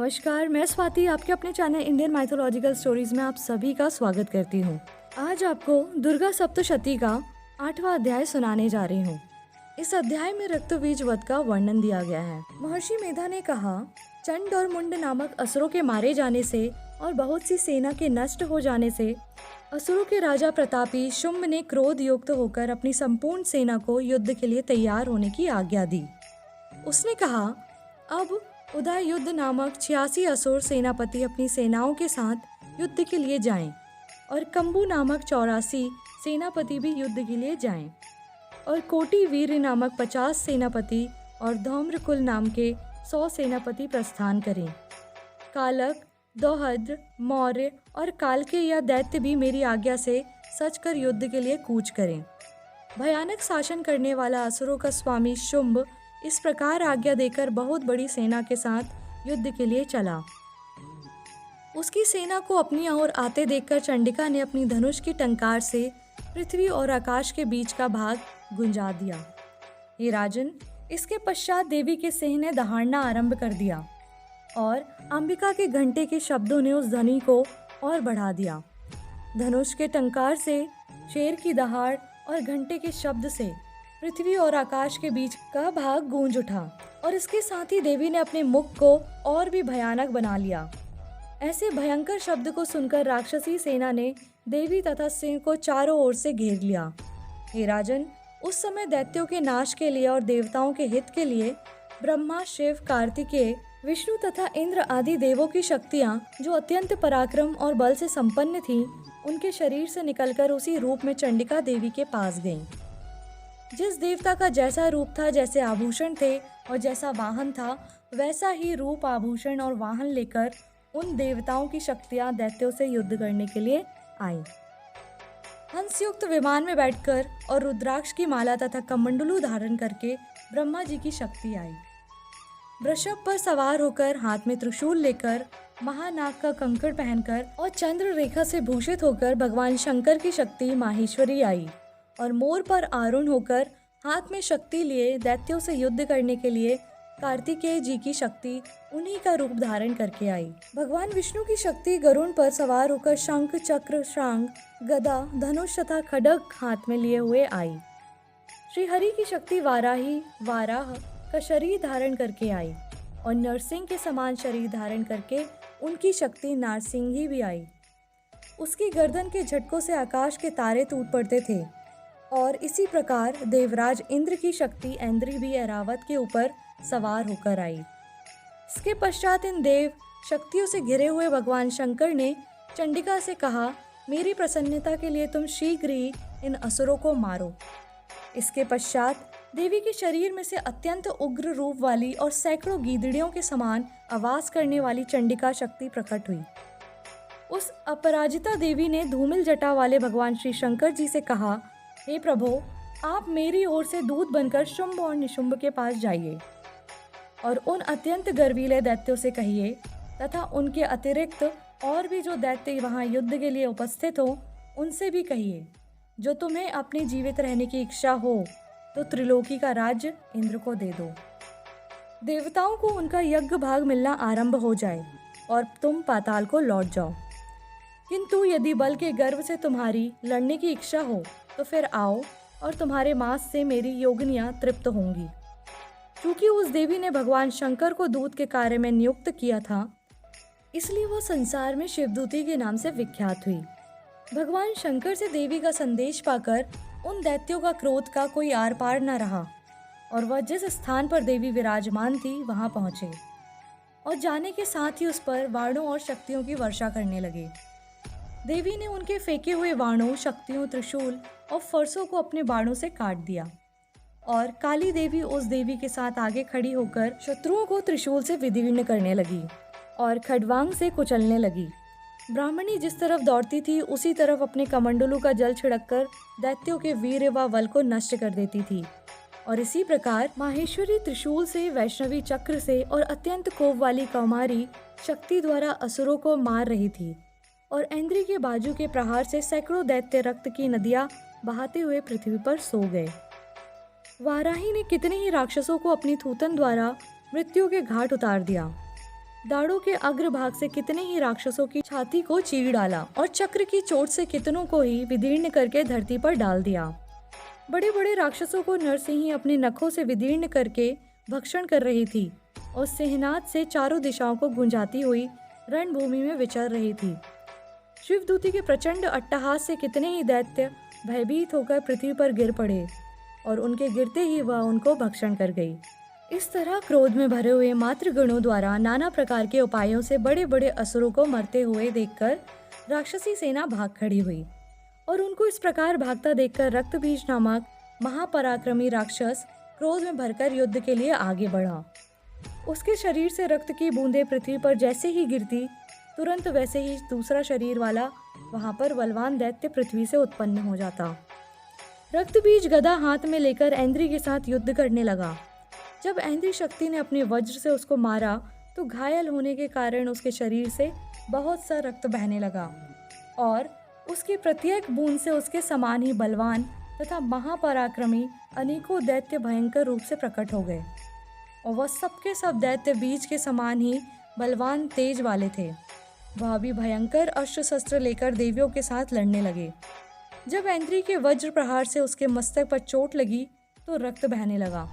नमस्कार, मैं स्वाति आपके अपने चैनल इंडियन माइथोलॉजिकल स्टोरीज में आप सभी का स्वागत करती हूँ। आज आपको दुर्गा सप्तशती का 8वां अध्याय सुनाने जा रही हूँ। इस अध्याय में रक्तबीज वध का वर्णन दिया गया है। महर्षि मेधा ने कहा, चंड और मुंड नामक असुरों के मारे जाने से और बहुत सी सेना के नष्ट हो जाने से असुरों के राजा प्रतापी शुंभ ने क्रोध युक्त होकर अपनी संपूर्ण सेना को युद्ध के लिए तैयार होने की आज्ञा दी। उसने कहा, अब उदय युद्ध नामक 86 असुर सेनापति अपनी सेनाओं के साथ युद्ध के लिए जाएं और कंबू नामक 84 सेनापति भी युद्ध के लिए जाएं और कोटि वीर नामक 50 सेनापति और धौम्रकुल नाम के 100 सेनापति प्रस्थान करें। कालक, दोहद्र, मौर्य और कालके या दैत्य भी मेरी आज्ञा से सच कर युद्ध के लिए कूच करें। भयानक शासन करने वाला असुरों का स्वामी शुंभ इस प्रकार आज्ञा देकर बहुत बड़ी सेना के साथ युद्ध के लिए चला। उसकी सेना को अपनी ओर आते देखकर चंडिका ने अपनी धनुष की टंकार से पृथ्वी और आकाश के बीच का भाग गुंजा दिया। हे राजन, इसके पश्चात देवी के सिंह ने दहाड़ना आरंभ कर दिया और अंबिका के घंटे के शब्दों ने उस ध्वनि को और बढ़ा दिया। धनुष के टंकार से, शेर की दहाड़ और घंटे के शब्द से पृथ्वी और आकाश के बीच का भाग गूंज उठा और इसके साथ ही देवी ने अपने मुख को और भी भयानक बना लिया। ऐसे भयंकर शब्द को सुनकर राक्षसी सेना ने देवी तथा सिंह को चारों ओर से घेर लिया। हे राजन, उस समय दैत्यों के नाश के लिए और देवताओं के हित के लिए ब्रह्मा, शिव, कार्तिकेय, विष्णु तथा इंद्र आदि देवों की शक्तियां, जो अत्यंत पराक्रम और बल से संपन्न थीं, उनके शरीर से निकलकर उसी रूप में चंडिका देवी के पास गईं। जिस देवता का जैसा रूप था, जैसे आभूषण थे और जैसा वाहन था, वैसा ही रूप, आभूषण और वाहन लेकर उन देवताओं की शक्तियां दैत्यों से युद्ध करने के लिए आईं। हंसयुक्त विमान में बैठकर और रुद्राक्ष की माला तथा कमंडलू धारण करके ब्रह्मा जी की शक्ति आई। वृषभ पर सवार होकर, हाथ में त्रिशूल लेकर, महानाग का कंकड़ पहनकर और चंद्र रेखा से भूषित होकर भगवान शंकर की शक्ति माहेश्वरी आई और मोर पर आरूढ़ होकर हाथ में शक्ति लिए दैत्यों से युद्ध करने के लिए कार्तिकेय जी की शक्ति उन्हीं का रूप धारण करके आई। भगवान विष्णु की शक्ति गरुड़ पर सवार होकर शंख, चक्र, शांग, गदा, धनुष तथा खड्ग हाथ में लिए हुए आई। श्री हरि की शक्ति वाराही, वाराह का शरीर धारण करके आई और नरसिंह के समान शरीर धारण करके उनकी शक्ति नारसिंही भी आई। उसकी गर्दन के झटकों से आकाश के तारे टूट पड़ते थे और इसी प्रकार देवराज इंद्र की शक्ति ऐन्द्री भी ऐरावत के ऊपर सवार होकर आई। इसके पश्चात इन देव शक्तियों से घिरे हुए भगवान शंकर ने चंडिका से कहा, मेरी प्रसन्नता के लिए तुम शीघ्र ही इन असुरों को मारो। इसके पश्चात देवी के शरीर में से अत्यंत उग्र रूप वाली और सैकड़ों गीदड़ियों के समान आवाज करने वाली चंडिका शक्ति प्रकट हुई। उस अपराजिता देवी ने धूमिल जटा वाले भगवान श्री शंकर जी से कहा, हे प्रभु, आप मेरी ओर से दूत बनकर शुंभ और निशुंभ के पास जाइए और उन अत्यंत गर्वीले दैत्यों से कहिए तथा उनके अतिरिक्त और भी जो दैत्य वहां युद्ध के लिए उपस्थित हो, उनसे भी कहिए, जो तुम्हें अपने जीवित रहने की इच्छा हो तो त्रिलोकी का राज्य इंद्र को दे दो। देवताओं को उनका यज्ञ भाग मिलना आरंभ हो जाए और तुम पाताल को लौट जाओ। किंतु यदि बल के गर्व से तुम्हारी लड़ने की इच्छा हो तो फिर आओ और तुम्हारे मांस से मेरी योगिनियां तृप्त होंगी। क्योंकि उस देवी ने भगवान शंकर को दूत के कार्य में नियुक्त किया था, इसलिए वह संसार में शिवदूती के नाम से विख्यात हुई। भगवान शंकर से देवी का संदेश पाकर उन दैत्यों का क्रोध का कोई आर पार न रहा और वह जिस स्थान पर देवी विराजमान थी वहां पहुंचे और जाने के साथ ही उस पर बाणों और शक्तियों की वर्षा करने लगे। देवी ने उनके फेंके हुए बाणों, शक्तियों, त्रिशूल और फरसों को अपने बाणों से काट दिया और काली देवी उस देवी के साथ आगे खड़ी होकर शत्रुओं को त्रिशूल से विदीर्ण करने लगी और खड्वांग से कुचलने लगी। ब्राह्मणी जिस तरफ दौड़ती थी उसी तरफ अपने कमंडलू का जल छिड़ककर दैत्यों के वीर व बल को नष्ट कर देती थी और इसी प्रकार माहेश्वरी त्रिशूल से, वैष्णवी चक्र से और अत्यंत कोप वाली कौमारी शक्ति द्वारा असुरों को मार रही थी और ऐन्द्री के बाजू के प्रहार से सैकड़ों दैत्य रक्त की नदियां बहाते हुए पृथ्वी पर सो गए। वाराही ने कितने ही राक्षसों को अपनी थूथन द्वारा मृत्यु के घाट उतार दिया। दाढ़ों के अग्रभाग से कितने ही राक्षसों की छाती को चीर डाला और चक्र की चोट से कितनों को ही विदीर्ण करके धरती पर डाल दिया। बड़े बड़े राक्षसों को नरसिंही अपने नखों से विदीर्ण करके भक्षण कर रही थी और सिंहनाद से चारों दिशाओं को गुंजाती हुई रणभूमि में विचर रही थी। शिवदूती के प्रचंड अट्टहास से कितने ही दैत्य भयभीत होकर पृथ्वी पर गिर पड़े और उनके गिरते ही वह उनको भक्षण कर गई। इस तरह क्रोध में भरे हुए मातृगणों द्वारा नाना प्रकार के उपायों से बड़े बड़े असुरों को मरते हुए देखकर राक्षसी सेना भाग खड़ी हुई और उनको इस प्रकार भागता देखकर रक्तबीज नामक महापराक्रमी राक्षस क्रोध में भरकर युद्ध के लिए आगे बढ़ा। उसके शरीर से रक्त की बूंदें पृथ्वी पर जैसे ही गिरती, तुरंत वैसे ही दूसरा शरीर वाला वहां पर बलवान दैत्य पृथ्वी से उत्पन्न हो जाता। रक्तबीज गदा हाथ में लेकर ऐन्द्री के साथ युद्ध करने लगा। जब ऐन्द्री शक्ति ने अपने वज्र से उसको मारा तो घायल होने के कारण उसके शरीर से बहुत सा रक्त बहने लगा और उसकी प्रत्येक बूंद से उसके समान ही बलवान तथा महापराक्रमी अनेकों दैत्य भयंकर रूप से प्रकट हो गए और वह सबके सब दैत्य बीज के समान ही बलवान तेज वाले थे। वह भी भयंकर अस्त्र शस्त्र लेकर देवियों के साथ लड़ने लगे। जब ऐन्द्री के वज्र प्रहार से उसके मस्तक पर चोट लगी तो रक्त बहने लगा।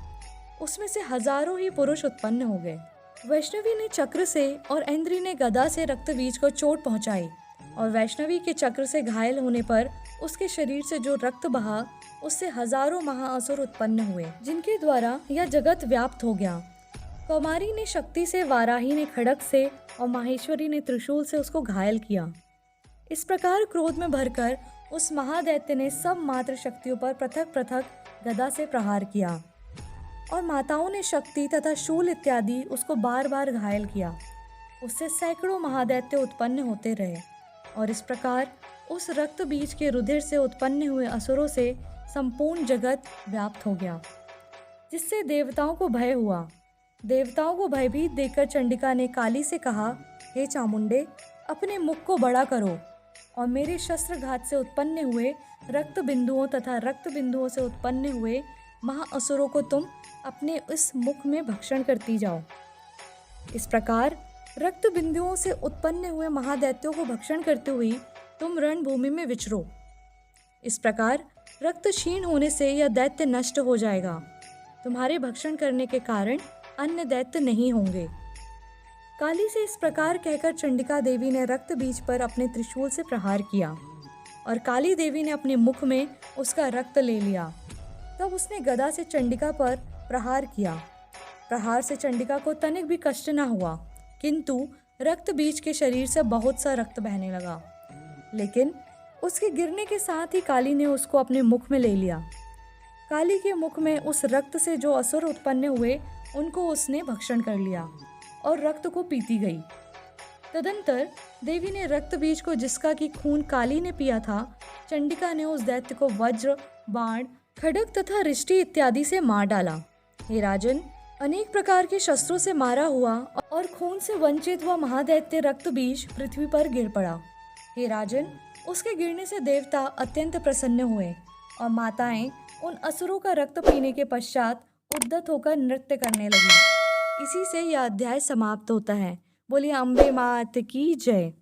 उसमें से हजारों ही पुरुष उत्पन्न हो गए। वैष्णवी ने चक्र से और ऐन्द्री ने गदा से रक्तबीज को चोट पहुंचाई और वैष्णवी के चक्र से घायल होने पर उसके शरीर से जो रक्त बहा उससे हजारों महाअसुर उत्पन्न हुए, जिनके द्वारा यह जगत व्याप्त हो गया। कौमारी ने शक्ति से, वाराही ने खड़ग से और माहेश्वरी ने त्रिशूल से उसको घायल किया। इस प्रकार क्रोध में भरकर उस महादैत्य ने सब मात्र शक्तियों पर पृथक पृथक गदा से प्रहार किया और माताओं ने शक्ति तथा शूल इत्यादि उसको बार बार घायल किया। उससे सैकड़ों महादैत्य उत्पन्न होते रहे और इस प्रकार उस रक्त बीज के रुधिर से उत्पन्न हुए असुरों से संपूर्ण जगत व्याप्त हो गया, जिससे देवताओं को भय हुआ। देवताओं को भयभीत देखकर चंडिका ने काली से कहा, हे चामुंडे, अपने मुख को बड़ा करो और मेरे शस्त्रघात से उत्पन्न हुए रक्त बिंदुओं तथा रक्त बिंदुओं से उत्पन्न हुए महाअसुरों को तुम अपने इस मुख में भक्षण करती जाओ। इस प्रकार रक्त बिंदुओं से उत्पन्न हुए महादैत्यों को भक्षण करते हुए तुम रणभूमि में विचरो। इस प्रकार रक्त क्षीण होने से यह दैत्य नष्ट हो जाएगा। तुम्हारे भक्षण करने के कारण अन्य दैत्य नहीं होंगे। काली से इस प्रकार कहकर चंडिका देवी ने रक्त बीज पर अपने त्रिशूल से प्रहार किया और काली देवी ने अपने मुख में उसका रक्त ले लिया। तब उसने गदा से चंडिका पर प्रहार किया। प्रहार से चंडिका को तनिक भी कष्ट न हुआ, किंतु रक्त बीज के शरीर से बहुत सा रक्त बहने लगा। लेकिन उसके गिरने के साथ ही काली ने उसको अपने मुख में ले लिया। काली के मुख में उस रक्त से जो असुर उत्पन्न हुए उनको उसने भक्षण कर लिया और रक्त को पीती गई। तदंतर देवी ने रक्त बीज को, जिसका कि खून काली ने पिया था, चंडिका ने उस दैत्य को वज्र, बाण, खड्ग तथा रिष्टि इत्यादि से मार डाला। हे राजन, अनेक प्रकार के शस्त्रों से मारा हुआ और खून से वंचित हुआ महादैत्य रक्त बीज पृथ्वी पर गिर पड़ा। हे राजन, उसके गिरने से देवता अत्यंत प्रसन्न हुए और माताएं उन असुरों का रक्त पीने के पश्चात उद्यत होकर नृत्य करने लगी। इसी से यह अध्याय समाप्त होता है। बोलिए अम्बे मात की जय।